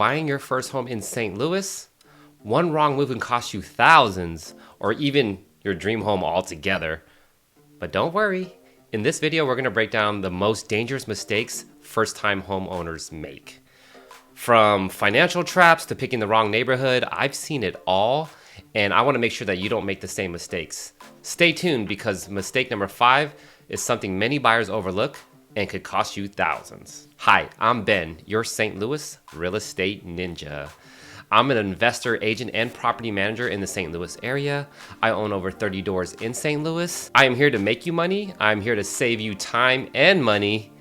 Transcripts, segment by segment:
buying your first home in St. Louis? One wrong move can cost you thousands, or even your dream home altogether. But don't worry, in this video we're going to break down the most dangerous mistakes first-time homeowners make. From financial traps to picking the wrong neighborhood, I've seen it all, and I want to make sure that you don't make the same mistakes. Stay tuned, because mistake number 5 is something many buyers overlook and could cost you thousands. Hi, I'm Ben, your St. Louis real estate ninja. I'm an investor, agent, and property manager in the St. Louis area. I own over 30 doors in St. Louis. I am here to make you money. I'm here to save you time and money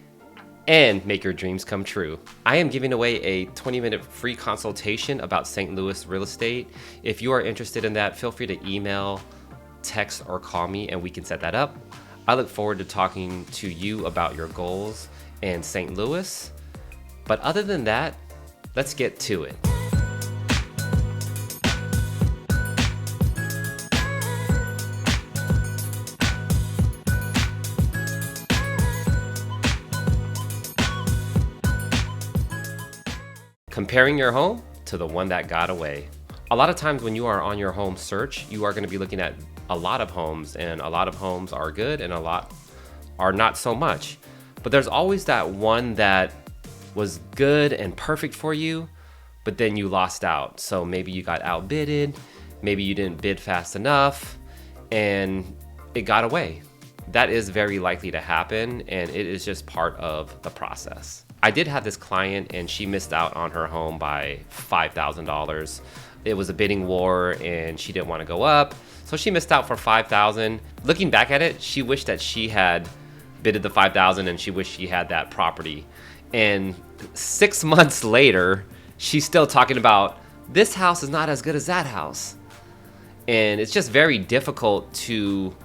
and make your dreams come true. I am giving away a 20-minute free consultation about St. Louis real estate. If you are interested in that, feel free to email, text, or call me and we can set that up. I look forward to talking to you about your goals in St. Louis. But other than that, let's get to it. Comparing your home to the one that got away. A lot of times when you are on your home search, you are going to be looking at a lot of homes, and a lot of homes are good and a lot are not so much. But there's always that one that was good and perfect for you, but then you lost out. So maybe you got outbidded, maybe you didn't bid fast enough, and it got away. That is very likely to happen, and it is just part of the process. I did have this client, and she missed out on her home by $5,000. It was a bidding war and she didn't want to go up, so she missed out for $5,000. Looking back at it, she wished that she had bidded the $5,000 and she wished she had that property. And 6 months later, she's still talking about, this house is not as good as that house. And it's just very difficult to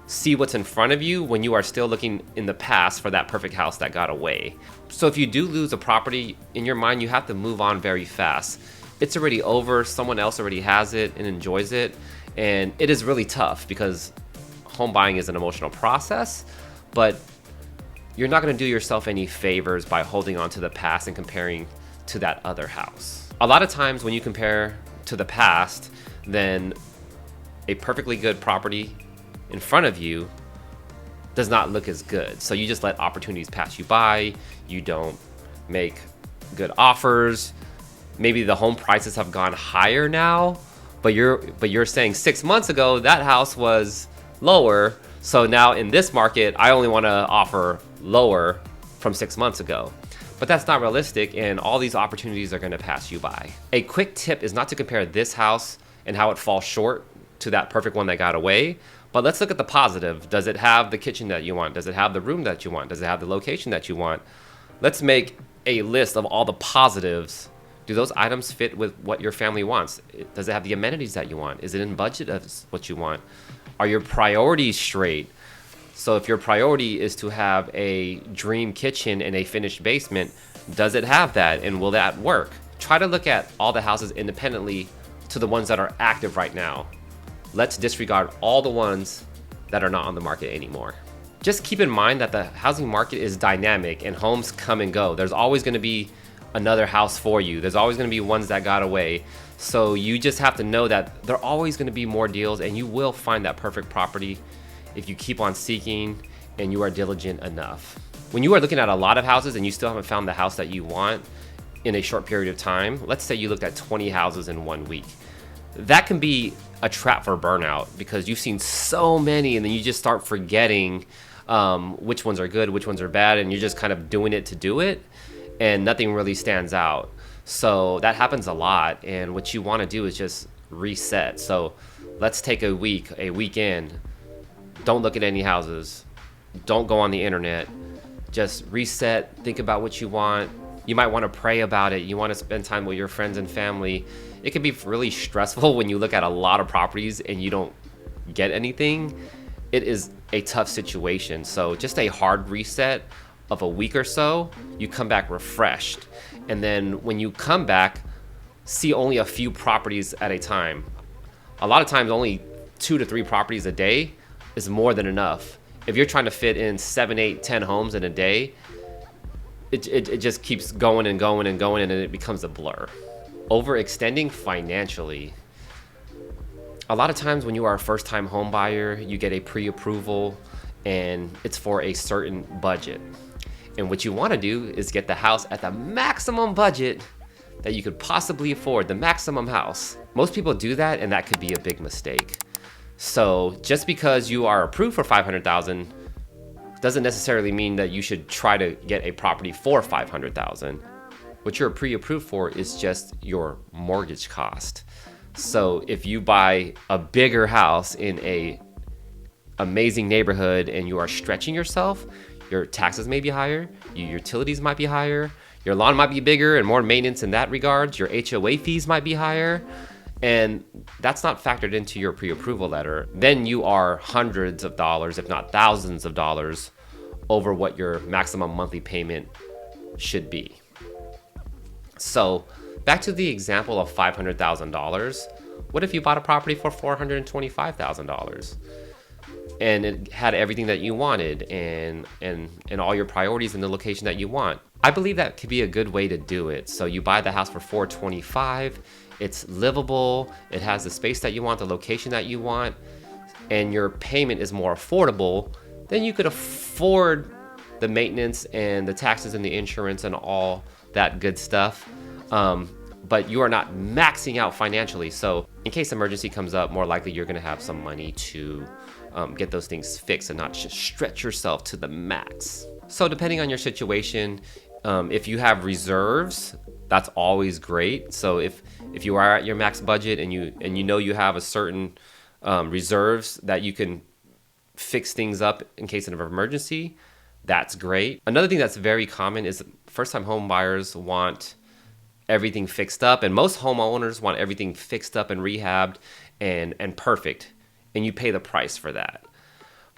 see what's in front of you when you are still looking in the past for that perfect house that got away. So if you do lose a property, in your mind, you have to move on very fast. It's already over, someone else already has it and enjoys it. And it is really tough because home buying is an emotional process, but you're not gonna do yourself any favors by holding on to the past and comparing to that other house. A lot of times when you compare to the past, then a perfectly good property in front of you does not look as good. So you just let opportunities pass you by. You don't make good offers. Maybe the home prices have gone higher now, but you're saying 6 months ago that house was lower. So now in this market, I only want to offer lower from 6 months ago. But that's not realistic, and all these opportunities are going to pass you by. A quick tip is not to compare this house and how it falls short to that perfect one that got away. But let's look at the positive. Does it have the kitchen that you want? Does it have the room that you want? Does it have the location that you want? Let's make a list of all the positives. Do those items fit with what your family wants? Does it have the amenities that you want? Is it in budget of what you want? Are your priorities straight? So if your priority is to have a dream kitchen and a finished basement, does it have that, and will that work? Try to look at all the houses independently to the ones that are active right now. Let's disregard all the ones that are not on the market anymore. Just keep in mind that the housing market is dynamic and homes come and go. There's always going to be another house for you. There's always going to be ones that got away. So you just have to know that there are always going to be more deals, and you will find that perfect property if you keep on seeking and you are diligent enough. When you are looking at a lot of houses and you still haven't found the house that you want in a short period of time, let's say you looked at 20 houses in 1 week. That can be a trap for burnout, because you've seen so many and then you just start forgetting which ones are good, which ones are bad, and you're just kind of doing it to do it, and nothing really stands out. So that happens a lot, and what you want to do is just reset. So let's take a weekend. Don't look at any houses. Don't go on the internet. Just reset, think about what you want. You might want to pray about it. You want to spend time with your friends and family. It can be really stressful when you look at a lot of properties and you don't get anything. It is a tough situation. So just a hard reset of a week or so, you come back refreshed. And then when you come back, see only a few properties at a time. A lot of times only 2 to 3 properties a day is more than enough. If you're trying to fit in 7, 8, 10 homes in a day, it just keeps going and going and going, and then it becomes a blur. Overextending financially. A lot of times when you are a first-time home buyer, you get a pre-approval and it's for a certain budget. And what you want to do is get the house at the maximum budget that you could possibly afford, the maximum house. Most people do that, and that could be a big mistake. So just because you are approved for $500,000 doesn't necessarily mean that you should try to get a property for $500,000. What you're pre-approved for is just your mortgage cost. So if you buy a bigger house in a amazing neighborhood and you are stretching yourself, your taxes may be higher, your utilities might be higher, your lawn might be bigger and more maintenance in that regards, your HOA fees might be higher, and that's not factored into your pre-approval letter. Then you are hundreds of dollars, if not thousands of dollars, over what your maximum monthly payment should be. So back to the example of $500,000. What if you bought a property for $425,000 and it had everything that you wanted and all your priorities in the location that you want? I believe that could be a good way to do it. So you buy the house for $425,000, it's livable, it has the space that you want, the location that you want, and your payment is more affordable. Then you could afford the maintenance and the taxes and the insurance and all that good stuff. But you are not maxing out financially. So in case emergency comes up, more likely you're gonna have some money to get those things fixed and not just stretch yourself to the max. So depending on your situation, if you have reserves, that's always great. So if you are at your max budget and you know you have a certain reserves that you can fix things up in case of an emergency, that's great. Another thing that's very common is first-time home buyers want everything fixed up, and most homeowners want everything fixed up and rehabbed and perfect, and you pay the price for that.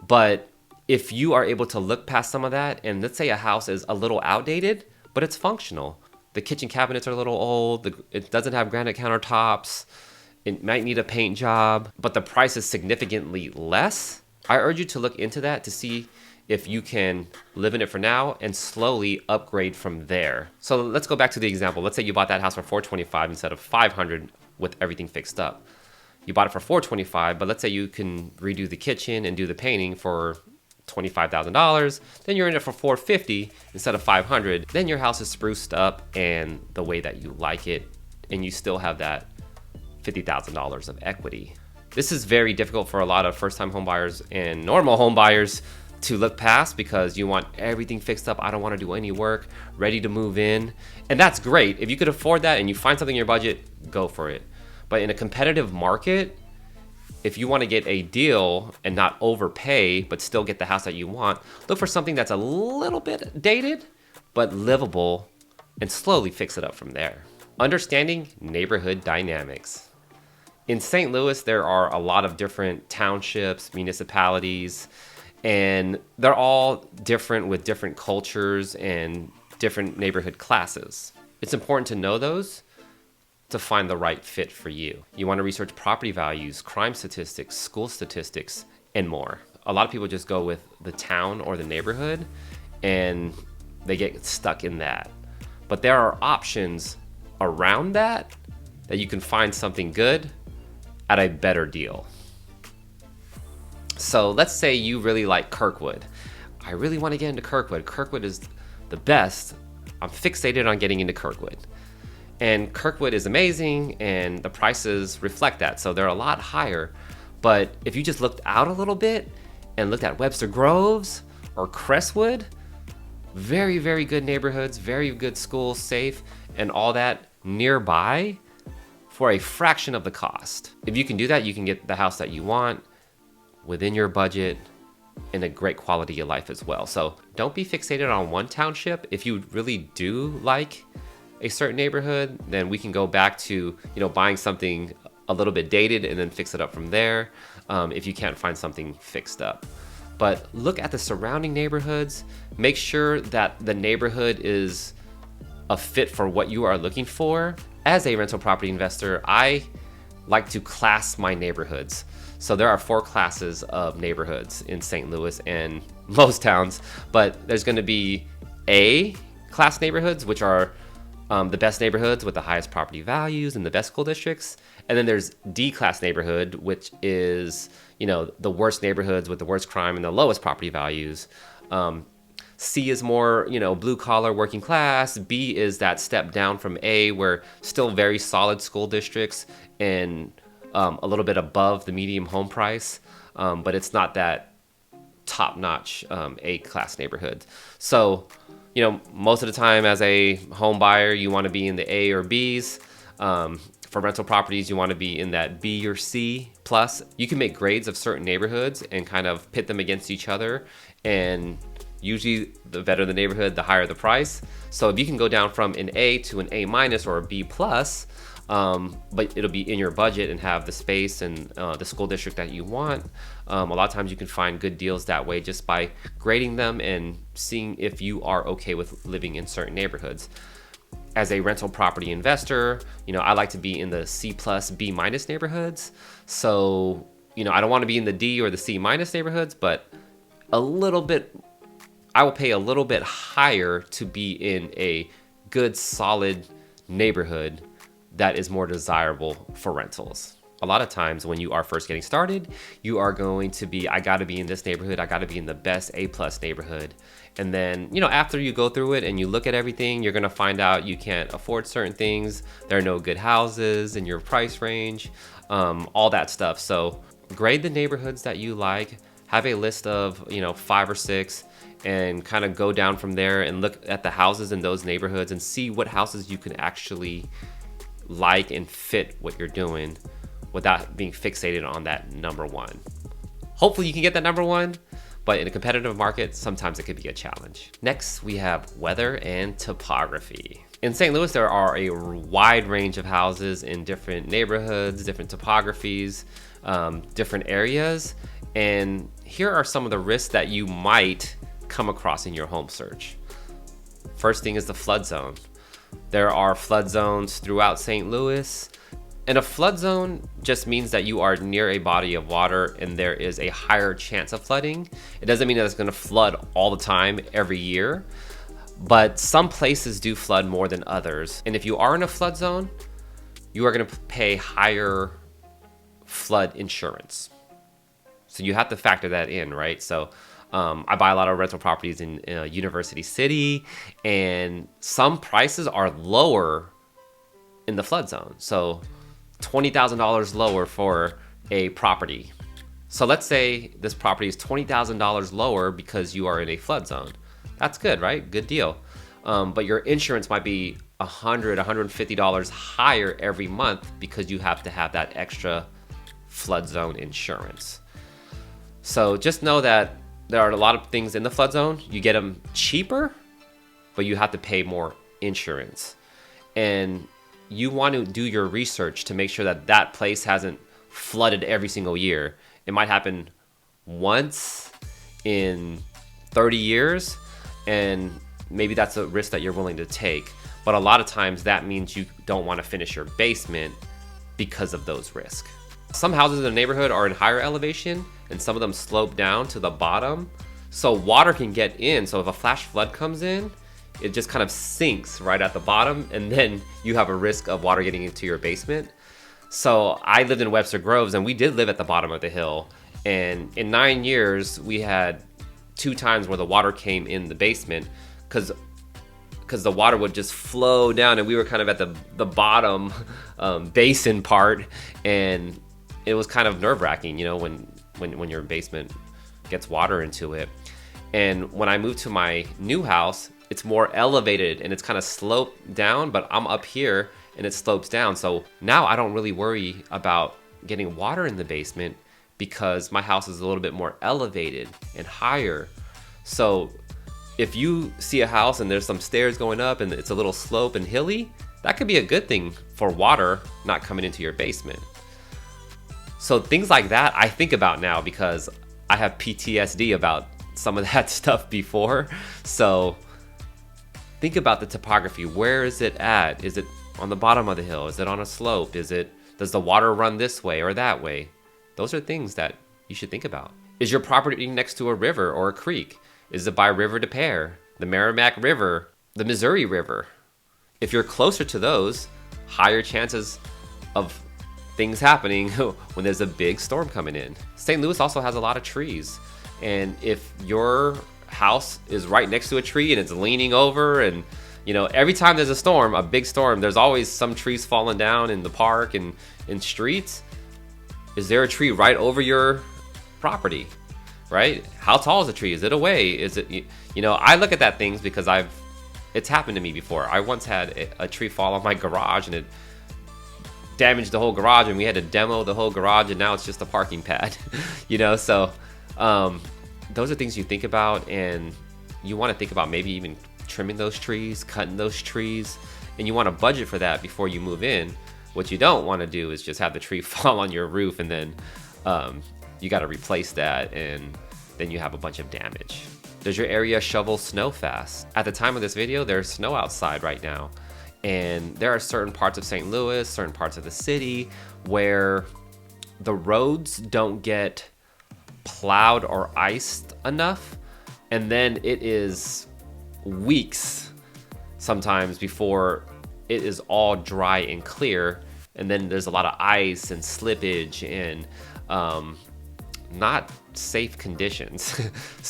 But if you are able to look past some of that, and let's say a house is a little outdated, but it's functional. The kitchen cabinets are a little old, it doesn't have granite countertops, it might need a paint job, but the price is significantly less, I urge you to look into that to see if you can live in it for now and slowly upgrade from there. So let's go back to the example. Let's say you bought that house for $425,000 instead of $500,000 with everything fixed up. You bought it for $425,000, but let's say you can redo the kitchen and do the painting for $25,000. Then you're in it for $450,000 instead of $500,000. Then your house is spruced up and the way that you like it, and you still have that $50,000 of equity. This is very difficult for a lot of first-time home buyers and normal home buyers to look past because you want everything fixed up. I don't want to do any work, ready to move in. And that's great. If you could afford that and you find something in your budget, go for it. But in a competitive market, if you want to get a deal and not overpay, but still get the house that you want, look for something that's a little bit dated, but livable, and slowly fix it up from there. Understanding neighborhood dynamics. In St. Louis, there are a lot of different townships, municipalities, and they're all different with different cultures and different neighborhood classes. It's important to know those to find the right fit for you. You want to research property values, crime statistics, school statistics, and more. A lot of people just go with the town or the neighborhood and they get stuck in that. But there are options around that you can find something good at a better deal. So let's say you really like Kirkwood. I really want to get into Kirkwood. Kirkwood is the best. I'm fixated on getting into Kirkwood. And Kirkwood is amazing and the prices reflect that. So they're a lot higher. But if you just looked out a little bit and looked at Webster Groves or Crestwood, very, very good neighborhoods, very good schools, safe, and all that nearby for a fraction of the cost. If you can do that, you can get the house that you want within your budget and a great quality of life as well. So don't be fixated on one township. If you really do like a certain neighborhood, then we can go back to, buying something a little bit dated and then fix it up from there if you can't find something fixed up. But look at the surrounding neighborhoods. Make sure that the neighborhood is a fit for what you are looking for. As a rental property investor, I like to class my neighborhoods. So there are 4 classes of neighborhoods in St. Louis and most towns, but there's going to be A class neighborhoods, which are the best neighborhoods with the highest property values and the best school districts. And then there's D class neighborhood, which is, the worst neighborhoods with the worst crime and the lowest property values. C is more, blue collar working class. B is that step down from A, where still very solid school districts and a little bit above the median home price, but it's not that top-notch A class neighborhood. So, most of the time as a home buyer, you want to be in the A or Bs. For rental properties, you want to be in that B or C plus. You can make grades of certain neighborhoods and kind of pit them against each other. And usually the better the neighborhood, the higher the price. So if you can go down from an A to an A minus or a B plus, but it'll be in your budget and have the space and the school district that you want. A lot of times you can find good deals that way just by grading them and seeing if you are okay with living in certain neighborhoods. As a rental property investor, I like to be in the C plus B minus neighborhoods. So, I don't want to be in the D or the C minus neighborhoods, but I will pay a little bit higher to be in a good, solid neighborhood that is more desirable for rentals. A lot of times when you are first getting started, you are going to be, I gotta be in this neighborhood, I gotta be in the best A plus neighborhood. And then, after you go through it and you look at everything, you're gonna find out you can't afford certain things, there are no good houses in your price range, all that stuff. So grade the neighborhoods that you like, have a list of, 5 or 6, and kind of go down from there and look at the houses in those neighborhoods and see what houses you can actually like and fit what you're doing without being fixated on that number one. Hopefully you can get that number one, but in a competitive market, sometimes it could be a challenge. Next, we have weather and topography. In St. Louis, there are a wide range of houses in different neighborhoods, different topographies, different areas. And here are some of the risks that you might come across in your home search. First thing is the flood zone. There are flood zones throughout St. Louis. And a flood zone just means that you are near a body of water and there is a higher chance of flooding. It doesn't mean that it's going to flood all the time every year, but some places do flood more than others. And if you are in a flood zone, you are going to pay higher flood insurance. So you have to factor that in, right? So I buy a lot of rental properties in University City, and some prices are lower in the flood zone. So $20,000 lower for a property. So let's say this property is $20,000 lower because you are in a flood zone. That's good, right? Good deal. But your insurance might be $100, $150 higher every month because you have to have that extra flood zone insurance. So just know that there are a lot of things in the flood zone. You get them cheaper, but you have to pay more insurance. And you want to do your research to make sure that that place hasn't flooded every single year. It might happen once in 30 years, and maybe that's a risk that you're willing to take. But a lot of times that means you don't want to finish your basement because of those risks. Some houses in the neighborhood are in higher elevation, and some of them slope down to the bottom, so water can get in. So if a flash flood comes in, it just kind of sinks right at the bottom, and then you have a risk of water getting into your basement. So I lived in Webster Groves, and we did live at the bottom of the hill. And in 9 years, we had 2 times where the water came in the basement because the water would just flow down, and we were kind of at the bottom basin part, and it was kind of nerve-wracking, when your basement gets water into it. And when I moved to my new house, it's more elevated and it's kind of sloped down, but I'm up here and it slopes down. So now I don't really worry about getting water in the basement because my house is a little bit more elevated and higher. So if you see a house and there's some stairs going up and it's a little slope and hilly, that could be a good thing for water not coming into your basement. So things like that I think about now because I have PTSD about some of that stuff before. So think about the topography. Where is it at? Is it on the bottom of the hill? Is it on a slope? Does the water run this way or that way? Those are things that you should think about. Is your property next to a river or a creek? Is it by River de Pere, the Merrimack River? the Missouri River. If you're closer to those, higher chances of things happening when there's a big storm coming in. St. Louis also has a lot of trees. And if your house is right next to a tree and it's leaning over, and every time there's a storm, a big storm, there's always some trees falling down in the park and in streets. Is there a tree right over your property? Right? How tall is the tree? Is it away? Is it, I look at that things because it's happened to me before. I once had a tree fall on my garage and it damaged the whole garage, and we had to demo the whole garage, and now it's just a parking pad. So those are things you think about, and you want to think about maybe even trimming those trees, cutting those trees, and you want to budget for that before you move in. What you don't want to do is just have the tree fall on your roof, and then you got to replace that, and then you have a bunch of damage. Does your area shovel snow fast? At the time of this video, there's snow outside right now. And there are certain parts of St. Louis, certain parts of the city where the roads don't get plowed or iced enough. And then it is weeks sometimes before it is all dry and clear. And then there's a lot of ice and slippage and not safe conditions.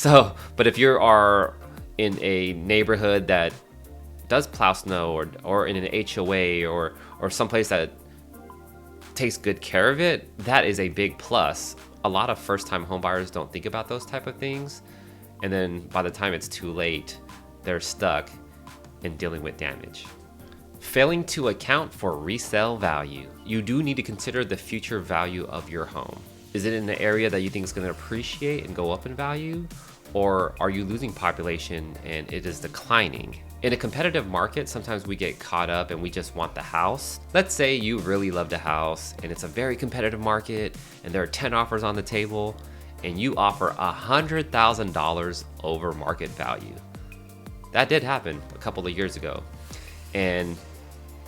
But if you are in a neighborhood that does plow snow, or in an HOA or someplace that takes good care of it, that is a big plus. A lot of first-time homebuyers don't think about those type of things, and then by the time it's too late, they're stuck in dealing with damage. Failing to account for resale value. You do need to consider the future value of your home. Is it in an area that you think is going to appreciate and go up in value? Or are you losing population and it is declining? In a competitive market, sometimes we get caught up and we just want the house. Let's say you really loved a house and it's a very competitive market and there are 10 offers on the table and you offer $100,000 over market value. That did happen a couple of years ago. And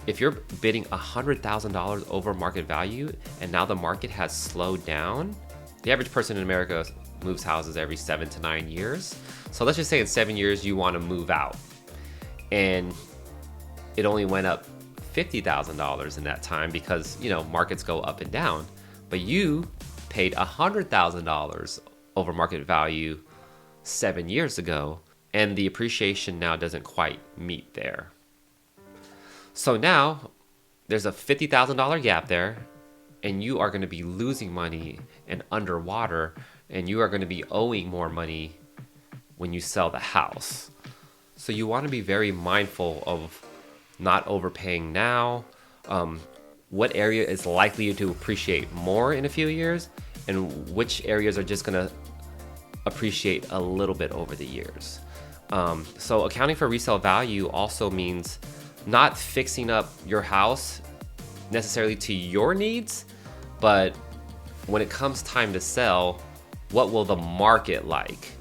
if you're bidding $100,000 over market value and now the market has slowed down, the average person in America moves houses every 7 to 9 years. So let's just say in 7 years you want to move out, and it only went up $50,000 in that time because markets go up and down. But you paid $100,000 over market value 7 years ago, and the appreciation now doesn't quite meet there. So now there's a $50,000 gap there, and you are going to be losing money and underwater, and you are going to be owing more money when you sell the house. So you want to be very mindful of not overpaying now, what area is likely to appreciate more in a few years, and which areas are just going to appreciate a little bit over the years. So accounting for resale value also means not fixing up your house necessarily to your needs, but when it comes time to sell, what will the market like?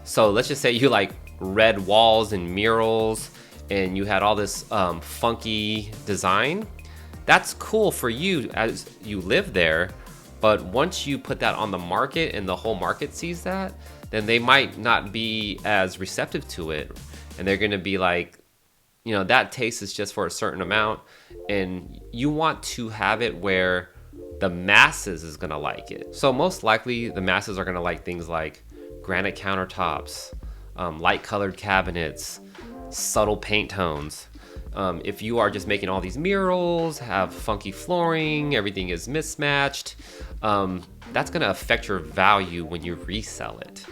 So let's just say you like red walls and murals and you had all this funky design. That's cool for you as you live there, but once you put that on the market and the whole market sees that, then they might not be as receptive to it, and they're gonna be like, that taste is just for a certain amount, and you want to have it where the masses is gonna like it. So most likely the masses are gonna like things like granite countertops, light colored cabinets, subtle paint tones. If you are just making all these murals, have funky flooring, everything is mismatched, that's gonna affect your value when you resell it.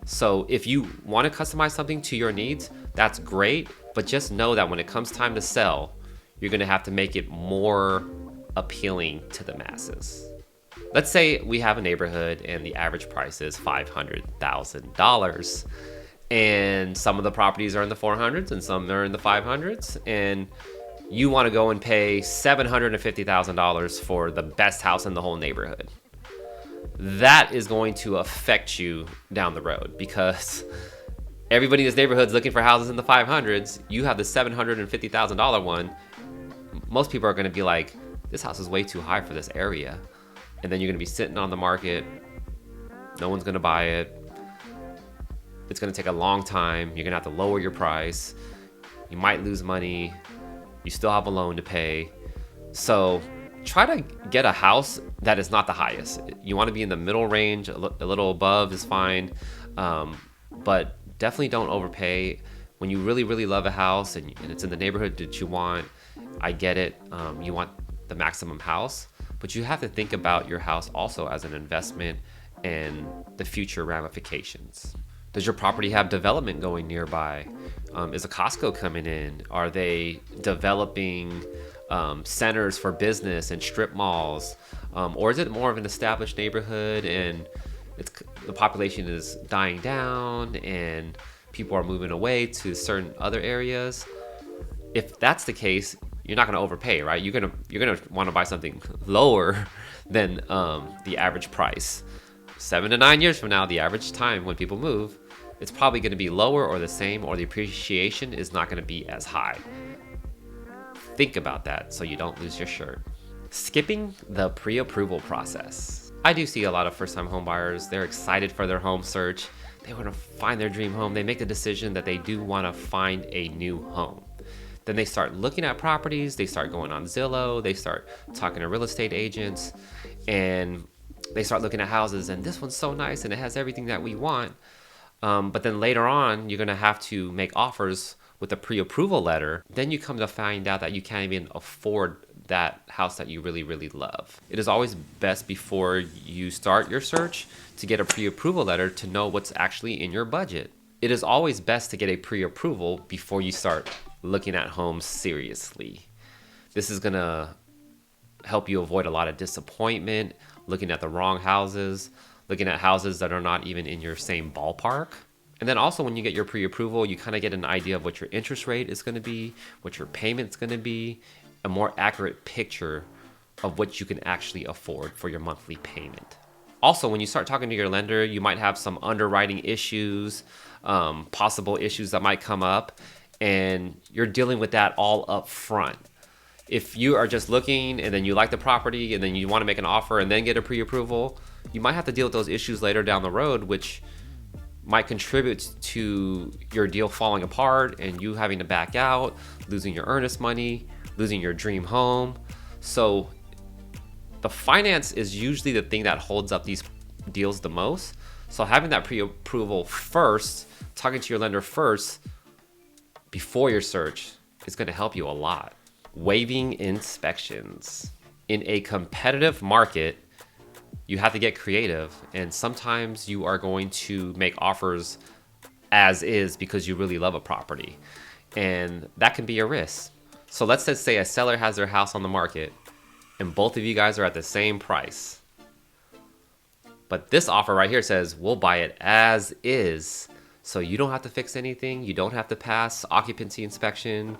So if you want to customize something to your needs, that's great, but just know that when it comes time to sell, you're gonna have to make it more appealing to the masses. Let's say we have a neighborhood and the average price is $500,000, and some of the properties are in the 400s and some are in the 500s, and you want to go and pay $750,000 for the best house in the whole neighborhood. That is going to affect you down the road because everybody in this neighborhood is looking for houses in the 500s. You have the $750,000 one. Most people are going to be like, this house is way too high for this area. And then you're going to be sitting on the market. No one's going to buy it. It's going to take a long time. You're going to have to lower your price. You might lose money. You still have a loan to pay. So try to get a house that is not the highest. You want to be in the middle range. A little above is fine. But definitely don't overpay. When you really, really love a house and it's in the neighborhood that you want, I get it. You want the maximum house, but you have to think about your house also as an investment and the future ramifications. Does your property have development going nearby? Is a Costco coming in? Are they developing centers for business and strip malls? Or is it more of an established neighborhood and the population is dying down and people are moving away to certain other areas? If that's the case, you're not going to overpay, right? You're gonna want to buy something lower than the average price. 7 to 9 years from now, the average time when people move, it's probably going to be lower or the same, or the appreciation is not going to be as high. Think about that so you don't lose your shirt. Skipping the pre-approval process. I do see a lot of first-time home buyers. They're excited for their home search. They want to find their dream home. They make the decision that they do want to find a new home. Then they start looking at properties. They start going on Zillow. They start talking to real estate agents, and they start looking at houses, and this one's so nice and it has everything that we want. But then later on, you're going to have to make offers with a pre-approval letter. Then you come to find out that you can't even afford that house that you really, really love. It is always best before you start your search to get a pre-approval letter to know what's actually in your budget. It is always best to get a pre-approval before you start looking at homes seriously. This is going to help you avoid a lot of disappointment, looking at the wrong houses, looking at houses that are not even in your same ballpark. And then also when you get your pre-approval, you kind of get an idea of what your interest rate is going to be, what your payment's going to be, a more accurate picture of what you can actually afford for your monthly payment. Also, when you start talking to your lender, you might have some underwriting issues, possible issues that might come up, and you're dealing with that all up front. If you are just looking and then you like the property and then you want to make an offer and then get a pre-approval, you might have to deal with those issues later down the road, which might contribute to your deal falling apart and you having to back out, losing your earnest money, losing your dream home. So the finance is usually the thing that holds up these deals the most. So having that pre-approval first, talking to your lender first before your search is going to help you a lot. Waiving inspections. In a competitive market, you have to get creative, and sometimes you are going to make offers as is because you really love a property, and that can be a risk. So let's just say a seller has their house on the market and both of you guys are at the same price. But this offer right here says we'll buy it as is. So you don't have to fix anything. You don't have to pass occupancy inspection.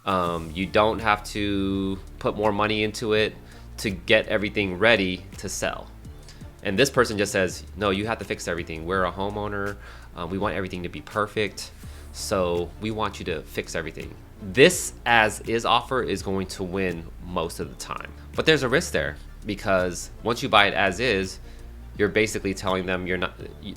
You don't have to put more money into it to get everything ready to sell. And this person just says, no, you have to fix everything. We're a homeowner. We want everything to be perfect. So we want you to fix everything. This as is offer is going to win most of the time. But there's a risk there because once you buy it as is, you're basically telling them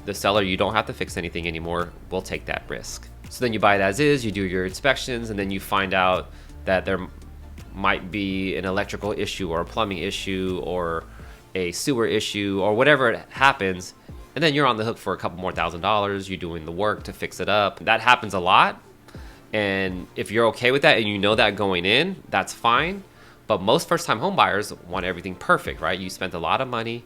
the seller, you don't have to fix anything anymore. We'll take that risk. So then you buy it as is, you do your inspections, and then you find out that there might be an electrical issue or a plumbing issue or a sewer issue or whatever it happens. And then you're on the hook for a couple more $1,000s. You're doing the work to fix it up. That happens a lot. And if you're okay with that and you know that going in, that's fine. But most first-time home buyers want everything perfect, right? You spent a lot of money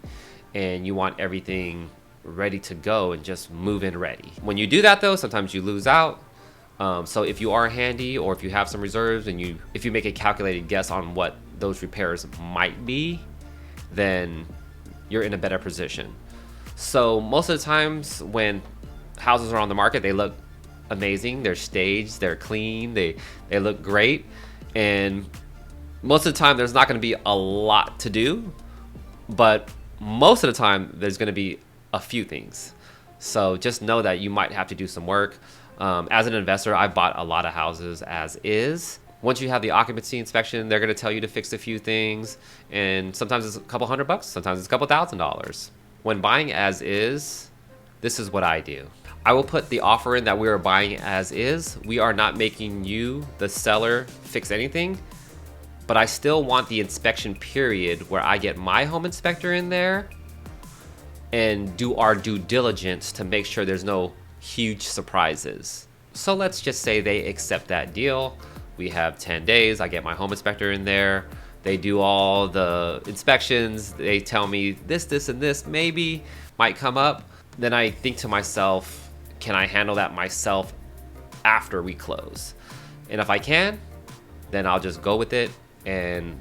and you want everything ready to go and just move in ready. When you do that though, sometimes you lose out. So if you are handy or if you have some reserves and if you make a calculated guess on what those repairs might be, then you're in a better position. So most of the times when houses are on the market, they look amazing. They're staged, they're clean, they look great. And most of the time there's not gonna be a lot to do, but most of the time there's gonna be a few things. So just know that you might have to do some work. As an investor, I've bought a lot of houses as is. Once you have the occupancy inspection, they're gonna tell you to fix a few things. And sometimes it's a couple $100, sometimes it's a couple $1,000. When buying as is, this is what I do. I will put the offer in that we are buying as is. We are not making you, the seller, fix anything, but I still want the inspection period where I get my home inspector in there and do our due diligence to make sure there's no huge surprises. So let's just say they accept that deal. We have 10 days, I get my home inspector in there. They do all the inspections. They tell me this, and this maybe might come up. Then I think to myself, can I handle that myself after we close? And if I can, then I'll just go with it, and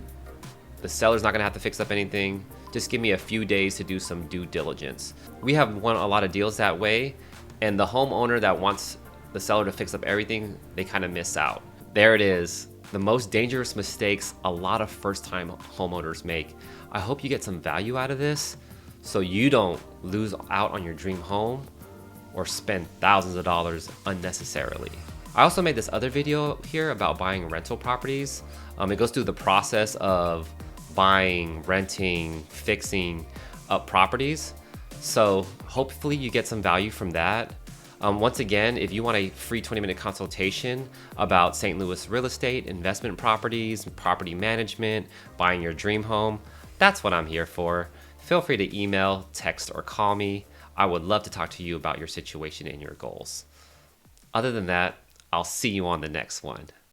the seller's not gonna have to fix up anything. Just give me a few days to do some due diligence. We have won a lot of deals that way, and the homeowner that wants the seller to fix up everything, they kind of miss out. There it is, the most dangerous mistakes a lot of first-time homeowners make. I hope you get some value out of this so you don't lose out on your dream home or spend thousands of dollars unnecessarily. I also made this other video here about buying rental properties. It goes through the process of buying, renting, fixing up properties. So hopefully you get some value from that. Once again, if you want a free 20-minute consultation about St. Louis real estate, investment properties, property management, buying your dream home, that's what I'm here for. Feel free to email, text, or call me. I would love to talk to you about your situation and your goals. Other than that, I'll see you on the next one.